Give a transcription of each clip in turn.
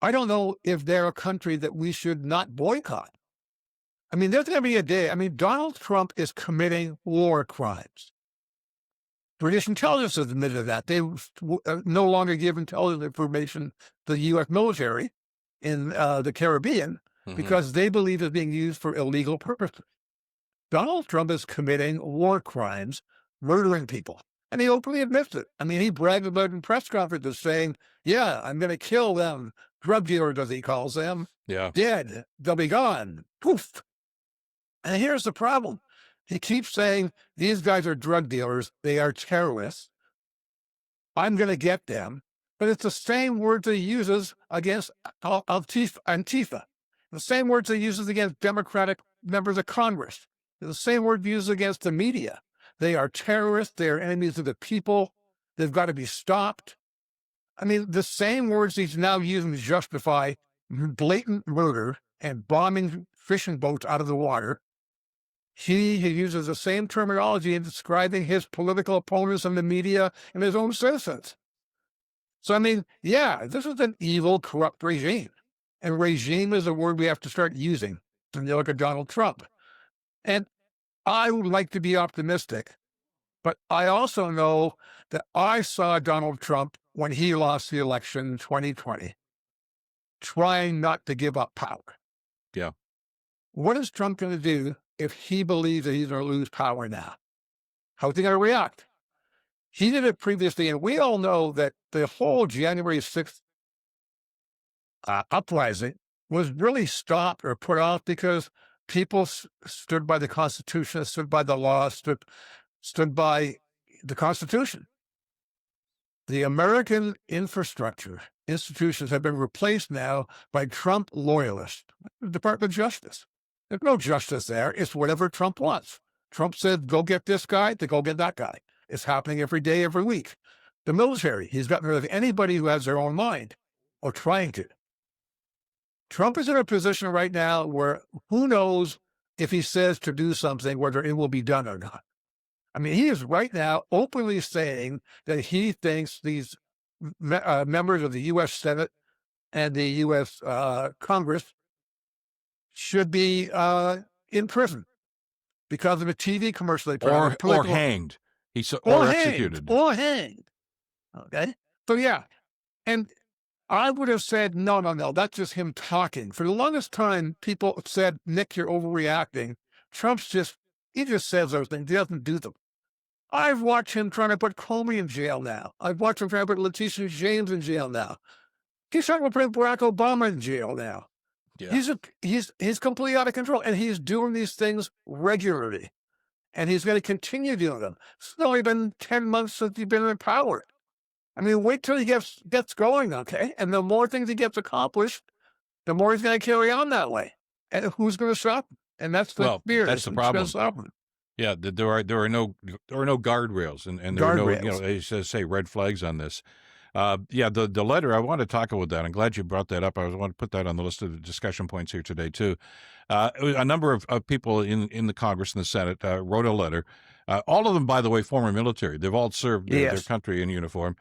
I don't know if they're a country that we should not boycott. I mean, there's going to be a day. I mean, Donald Trump is committing war crimes. British intelligence has admitted that. They no longer give intelligence information to the U.S. military in the Caribbean because they believe it's being used for illegal purposes. Donald Trump is committing war crimes, murdering people. And he openly admits it. I mean, he bragged about it in press conferences saying, yeah, I'm going to kill them. Drug dealers, as he calls them. Yeah. Dead. They'll be gone. Poof. And here's the problem. He keeps saying, these guys are drug dealers. They are terrorists. I'm going to get them. But it's the same words he uses against Antifa. The same words he uses against Democratic members of Congress. The same word used against the media. They are terrorists. They are enemies of the people. They've got to be stopped. I mean, the same words he's now using to justify blatant murder and bombing fishing boats out of the water. He uses the same terminology in describing his political opponents in the media and his own citizens. So, I mean, yeah, this is an evil, corrupt regime. And regime is a word we have to start using when you look at Donald Trump. And I would like to be optimistic, but I also know that I saw Donald Trump when he lost the election in 2020, trying not to give up power. Yeah. What is Trump going to do if he believes that he's going to lose power now? How's he going to react? He did it previously, and we all know that the whole January 6th uprising was really stopped or put off because people stood by the Constitution, stood by the law, stood by the Constitution. The American infrastructure institutions have been replaced now by Trump loyalists. The Department of Justice. There's no justice there. It's whatever Trump wants. Trump said, go get this guy, to go get that guy. It's happening every day, every week. The military, he's gotten rid of anybody who has their own mind or trying to. Trump is in a position right now where who knows if he says to do something, whether it will be done or not. I mean, he is right now openly saying that he thinks these members of the U.S. Senate and the U.S. Congress should be in prison because of a TV commercial they put out. Or hanged. Or executed. Or hanged. Okay? So, yeah. And I would have said, no, that's just him talking. For the longest time, people said, Nick, you're overreacting. He just says those things. He doesn't do them. I've watched him trying to put Comey in jail now. I've watched him trying to put Letitia James in jail now. He's trying to put Barack Obama in jail now. Yeah. He's completely out of control, and he's doing these things regularly, and he's going to continue doing them. It's only been 10 months since he's been in power. I mean, wait till he gets going, okay? And the more things he gets accomplished, the more he's going to carry on that way. And who's going to stop him? And that's the fear. That's the problem. Yeah, there are no guardrails, and there are no, as say, red flags on this. The letter, I want to talk about that. I'm glad you brought that up. I want to put that on the list of discussion points here today, too. A number of people in the Congress and the Senate wrote a letter. All of them, by the way, former military. They've all served their country in uniform.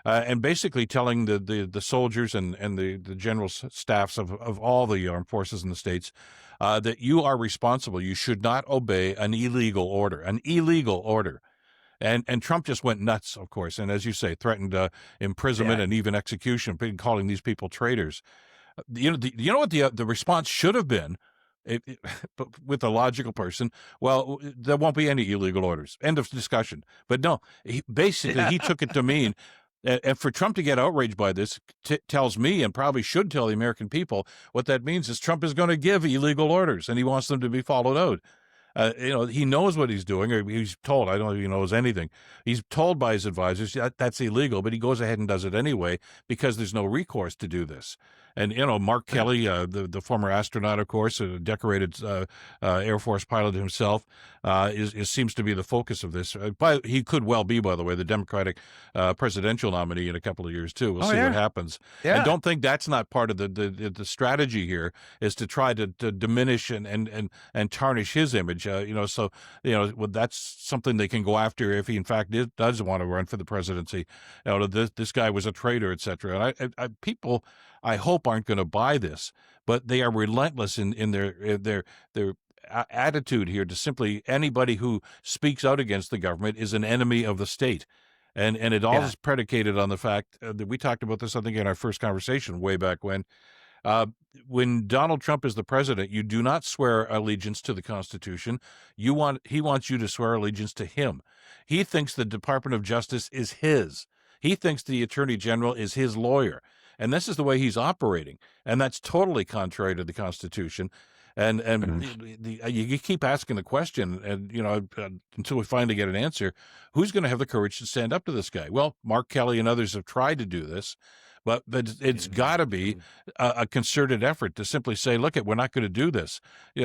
And basically telling the soldiers and the general staffs of all the armed forces in the states that you are responsible. You should not obey an illegal order. And Trump just went nuts, of course, and as you say, threatened imprisonment and even execution, calling these people traitors. You know what the response should have been, with a logical person? Well, there won't be any illegal orders. End of discussion. But no, he took it to mean. And for Trump to get outraged by this tells me, and probably should tell the American people, what that means is Trump is going to give illegal orders, and he wants them to be followed out. He knows what he's doing, or he's told. I don't know if he knows anything. He's told by his advisors that's illegal, but he goes ahead and does it anyway because there's no recourse to do this. And, Mark Kelly, the former astronaut, of course, a decorated Air Force pilot himself, seems to be the focus of this. He could well be, by the way, the Democratic presidential nominee in a couple of years, too. We'll see what happens. Yeah. And don't think that's not part of the strategy here, is to try to diminish and tarnish his image. So well, that's something they can go after if he in fact does want to run for the presidency. This guy was a traitor, etc. And people, I hope, aren't going to buy this, but they are relentless in their attitude here to simply anybody who speaks out against the government is an enemy of the state. And it all Yeah. is predicated on the fact that we talked about this, I think, in our first conversation way back uh, when Donald Trump is the president, you do not swear allegiance to the Constitution. He wants you to swear allegiance to him. He thinks the Department of Justice is his. He thinks the Attorney General is his lawyer. And this is the way he's operating. And that's totally contrary to the Constitution. And you keep asking the question, and until we finally get an answer, who's going to have the courage to stand up to this guy? Well, Mark Kelly and others have tried to do this, but it's got to be a concerted effort to simply say, look, we're not going to do this.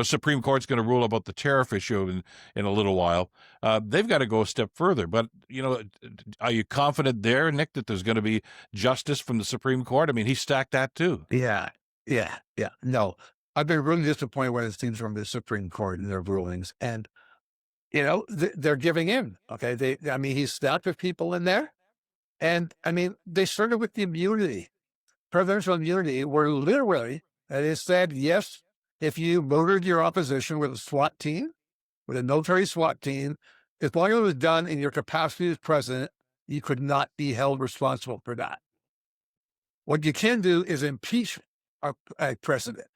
Supreme Court's going to rule about the tariff issue in a little while. They've got to go a step further. But, are you confident there, Nick, that there's going to be justice from the Supreme Court? I mean, he stacked that too. Yeah. No, I've been really disappointed when it seems from the Supreme Court and their rulings. And, they're giving in. Okay. He's stacked with people in there. And they started with the immunity, presidential immunity, where literally it said, yes, if you murdered your opposition with a SWAT team, with a military SWAT team, as long as it was done in your capacity as president, you could not be held responsible for that. What you can do is impeach a president,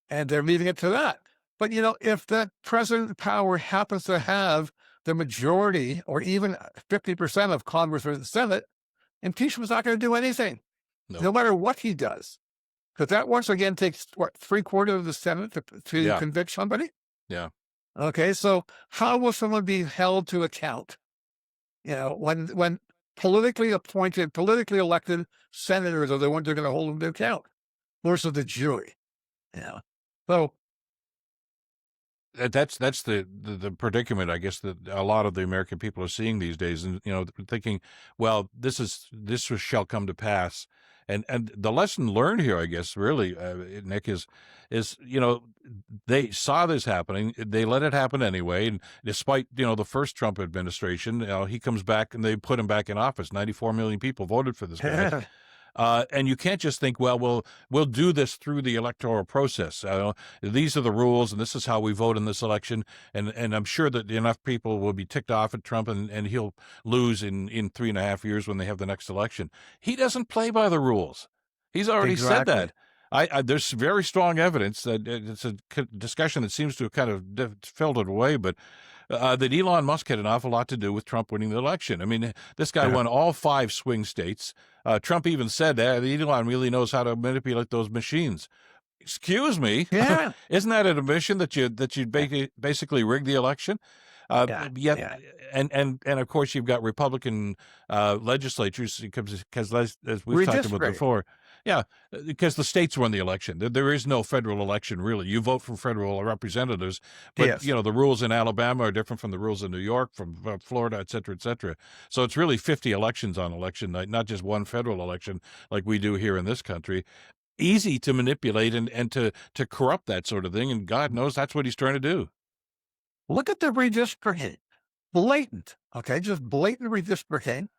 and they're leaving it to that. But, if that president power happens to have the majority or even 50% of Congress or the Senate, impeachment's not going to do anything, no matter what he does. Because that once again takes, 3/4 of the Senate to convict somebody? Yeah. Okay, so how will someone be held to account? When politically appointed, politically elected senators are the ones that are going to hold them to account versus the jury. So that's the predicament, I guess, that a lot of the American people are seeing these days, and thinking, well, this shall come to pass, and the lesson learned here, I guess, really, Nick, is they saw this happening, they let it happen anyway, and despite the first Trump administration, he comes back and they put him back in office. 94 million people voted for this guy. And you can't just think, well, we'll do this through the electoral process. These are the rules, and this is how we vote in this election. And I'm sure that enough people will be ticked off at Trump, and he'll lose in 3.5 years when they have the next election. He doesn't play by the rules. He's already said that. There's very strong evidence that it's a discussion that seems to have kind of filtered away, but that Elon Musk had an awful lot to do with Trump winning the election. I mean, this guy won all 5 swing states. Trump even said that Elon really knows how to manipulate those machines. Excuse me. Yeah. Isn't that an admission that you basically rigged the election? Yeah. And of course you've got Republican legislatures because as we've talked about before. Yeah, because the states run the election. There is no federal election, really. You vote for federal representatives, but, the rules in Alabama are different from the rules in New York, from Florida, et cetera, et cetera. So it's really 50 elections on election night, not just one federal election like we do here in this country. Easy to manipulate and to corrupt that sort of thing, and God knows that's what he's trying to do. Look at the redistricting. Blatant, okay? Just blatant redistricting.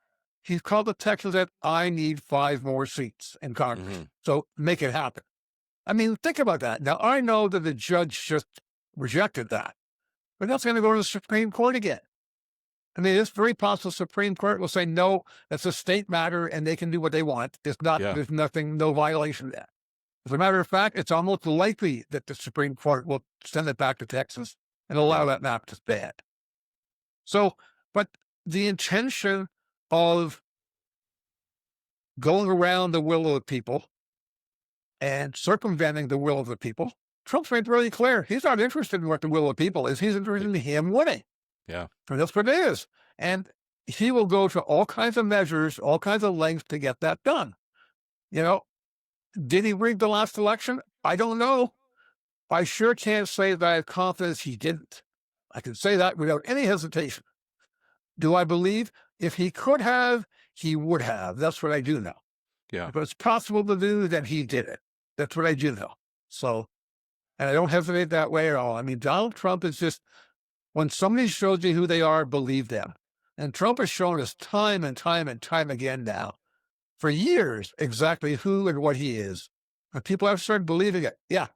He's called the Texans that I need 5 more seats in Congress. Mm-hmm. So make it happen. Think about that. Now, I know that the judge just rejected that, but that's going to go to the Supreme Court again. It's very possible the Supreme Court will say, no, that's a state matter and they can do what they want. There's nothing, no violation there. As a matter of fact, it's almost likely that the Supreme Court will send it back to Texas and allow that map to stand. So, but the intention of going around the will of the people and circumventing the will of the people, Trump's made really clear. He's not interested in what the will of the people is. He's interested in him winning. Yeah. And that's what it is. And he will go to all kinds of measures, all kinds of lengths to get that done. Did he rig the last election? I don't know. I sure can't say that I have confidence he didn't. I can say that without any hesitation. Do I believe if he could have, he would have? That's what I do know. Yeah. If it's possible to do, then he did it. That's what I do know. So, and I don't hesitate that way at all. Donald Trump is just When somebody shows you who they are, believe them. And Trump has shown us time and time and time again now, for years, exactly who and what he is. And people have started believing it. Yeah,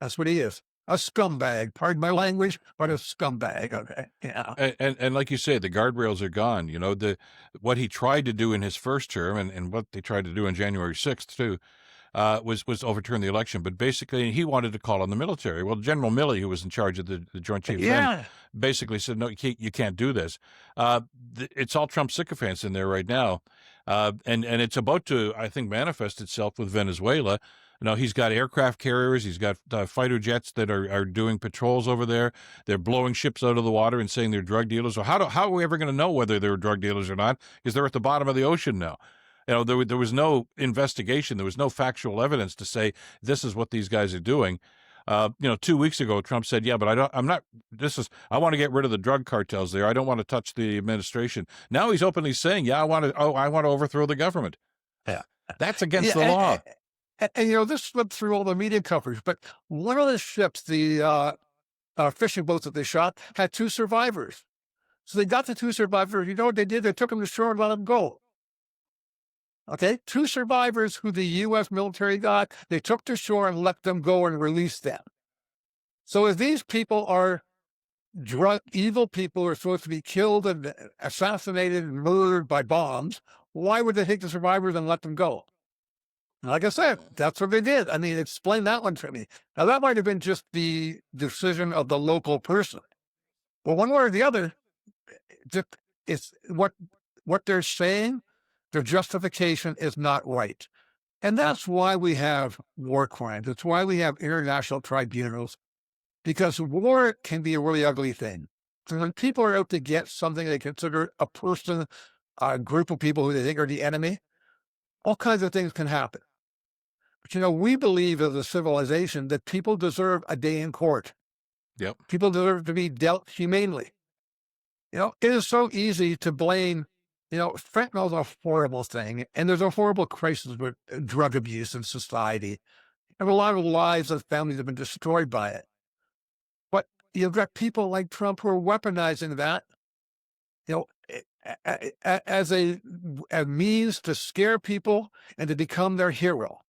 that's what he is. A scumbag. Pardon my language, but a scumbag. Okay. Yeah. And like you say, the guardrails are gone. You know, what he tried to do in his first term and what they tried to do on January 6th, too, was overturn the election. But basically, he wanted to call on the military. Well, General Milley, who was in charge of the Joint Chiefs then, basically said, no, you can't do this. It's all Trump sycophants in there right now. And it's about to, I think, manifest itself with Venezuela. Now, he's got aircraft carriers. He's got fighter jets that are doing patrols over there. They're blowing ships out of the water and saying they're drug dealers. So how are we ever going to know whether they're drug dealers or not? Because they're at the bottom of the ocean now. You know, there was no investigation. There was no factual evidence to say this is what these guys are doing. 2 weeks ago, Trump said, yeah, but I want to get rid of the drug cartels there. I don't want to touch the administration. Now he's openly saying, yeah, I want to overthrow the government. Yeah. That's against the law. And this slipped through all the media coverage, but one of the ships, the fishing boats that they shot, had 2 survivors. So they got the 2 survivors. You know what they did? They took them to shore and let them go. Okay, 2 survivors who the U.S. military got, they took to shore and let them go and released them. So if these people are evil people who are supposed to be killed and assassinated and murdered by bombs, why would they take the survivors and let them go? Like I said, that's what they did. I mean, explain that one to me. Now, that might have been just the decision of the local person. Well, one way or the other, it's what they're saying, their justification is not right. And that's why we have war crimes. It's why we have international tribunals, because war can be a really ugly thing. So when people are out to get something they consider a person, a group of people who they think are the enemy, all kinds of things can happen. But, we believe as a civilization that people deserve a day in court. Yep. People deserve to be dealt humanely. It is so easy to blame, fentanyl is a horrible thing, and there's a horrible crisis with drug abuse in society. And a lot of lives of families have been destroyed by it. But you've got people like Trump who are weaponizing that, as a means to scare people and to become their hero.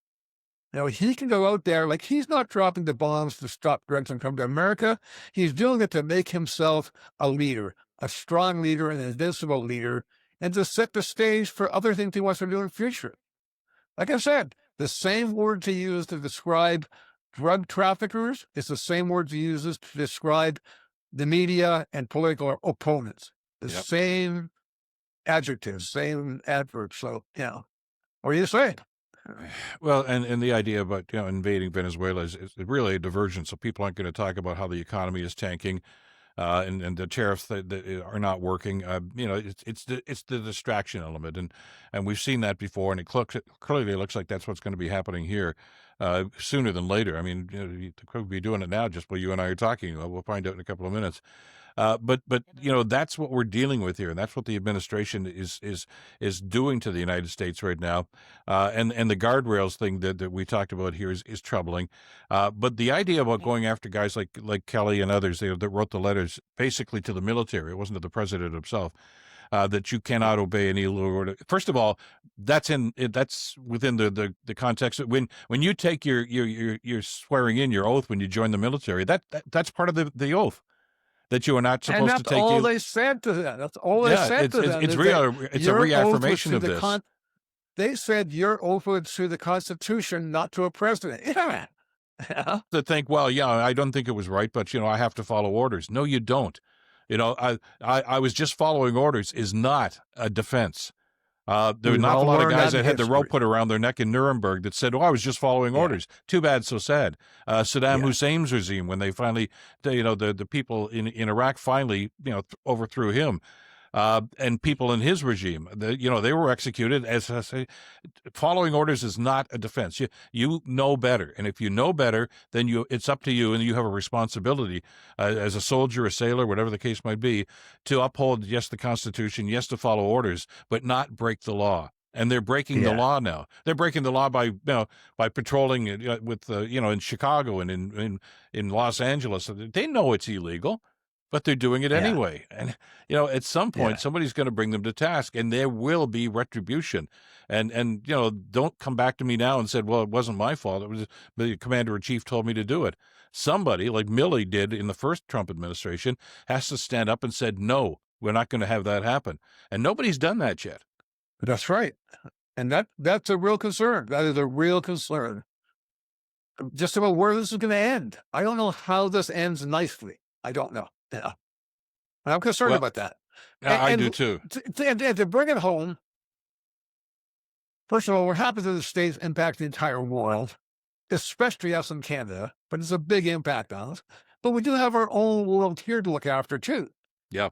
He can go out there, like, he's not dropping the bombs to stop drugs and come to America. He's doing it to make himself a leader, a strong leader, an invincible leader, and to set the stage for other things he wants to do in the future. Like I said, the same words he used to describe drug traffickers is the same words he uses to describe the media and political opponents. The same adjectives, same adverbs. So, what do you say? Well, and the idea about invading Venezuela is really a diversion. So people aren't going to talk about how the economy is tanking, and the tariffs that are not working. It's the distraction element, and we've seen that before, and it clearly looks like that's what's going to be happening here sooner than later. I mean, you could be doing it now, just while you and I are talking. We'll find out in a couple of minutes. But that's what we're dealing with here, and that's what the administration is doing to the United States right now. And the guardrails thing that we talked about here is troubling. But the idea about going after guys like Kelly and others that wrote the letters basically to the military, it wasn't to the president himself, that you cannot obey any illegal order. First of all, that's within the context of when you take your swearing in, your oath when you join the military. That's part of the oath. That you are not supposed to take. And that's all they said to them. That's all they said to them. It's a reaffirmation of this. They said your oath was to the Constitution, not to a president. Yeah. To think, well, I don't think it was right, but I have to follow orders. No, you don't. I was just following orders is not a defense. There were an awful lot of guys that had the rope put around their neck in Nuremberg that said, I was just following orders. Too bad, so sad. Saddam Hussein's regime, when they finally, the people in Iraq finally, overthrew him. And people in his regime, they were executed. As I say, following orders is not a defense. You know better, and if you know better, then it's up to you, and you have a responsibility as a soldier, a sailor, whatever the case might be, to uphold the Constitution, to follow orders, but not break the law. And they're breaking the law now. They're breaking the law by patrolling with in Chicago and in Los Angeles. They know it's illegal. But they're doing it Yeah. anyway. And, you know, at some point, Yeah. somebody's going to bring them to task, and there will be retribution. And you know, don't come back to me now and said, well, it wasn't my fault. It was the commander-in-chief told me to do it. Somebody, like Milley did in the first Trump administration, has to stand up and said, no, we're not going to have that happen. And nobody's done that yet. That's right. And that's a real concern. That is a real concern. Just about where this is going to end. I don't know how this ends nicely. I don't know. Yeah. I'm concerned Well, about that. I do too. To bring it home, first of all, we're happy that the states impact the entire world, especially us in Canada, but it's a big impact on us. But we do have our own world here to look after too. Yeah.